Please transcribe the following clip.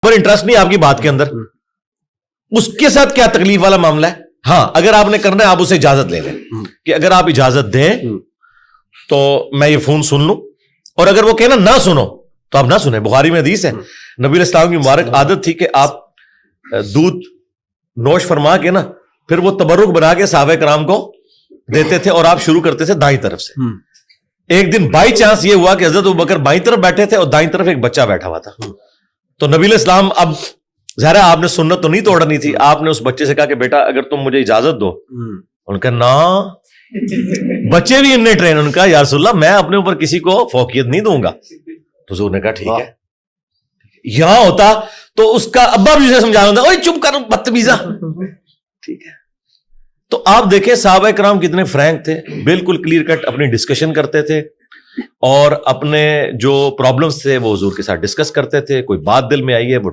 کوئی انٹرسٹ نہیں آپ کی بات کے اندر, اس کے ساتھ کیا تکلیف والا معاملہ ہے. ہاں اگر آپ نے کرنا ہے آپ اسے اجازت لے لیں کہ اگر آپ اجازت دیں تو میں یہ فون سن لوں, اور اگر وہ کہنا نہ سنو تو آپ نہ سنیں. بخاری میں حدیث ہے, نبی علیہ السلام کی مبارک عادت تھی کہ آپ دودھ نوش فرما کے نا پھر وہ تبرک بنا کے صحابہ کرام کو دیتے تھے, اور آپ شروع کرتے تھے دائیں طرف سے. ایک دن بائی چانس یہ ہوا کہ حضرت ابوبکر بائیں طرف بیٹھے تھے اور دائیں طرف ایک بچہ بیٹھا ہوا تھا. تو نبی علیہ السلام, اب ظاہر آپ نے سنت تو نہیں توڑنی تھی, آپ نے اس بچے سے کہا کہ بیٹا اگر تم مجھے اجازت دو. ان کا نا بچے بھی انہیں ٹرین, ان کا یا رسول اللہ میں اپنے اوپر کسی کو فوقیت نہیں دوں گا. تو حضور نے کہا ٹھیک ہے. یہاں ہوتا تو اس کا ابا بھی اسے سمجھا ہوتا, اوے چپ کر بدتمیزا. ٹھیک ہے. تو آپ دیکھیں صحابہ کرام کتنے فرینک تھے, بالکل کلیئر کٹ اپنی ڈسکشن کرتے تھے, اور اپنے جو پرابلمس تھے وہ حضور کے ساتھ ڈسکس کرتے تھے. کوئی بات دل میں آئی ہے وہ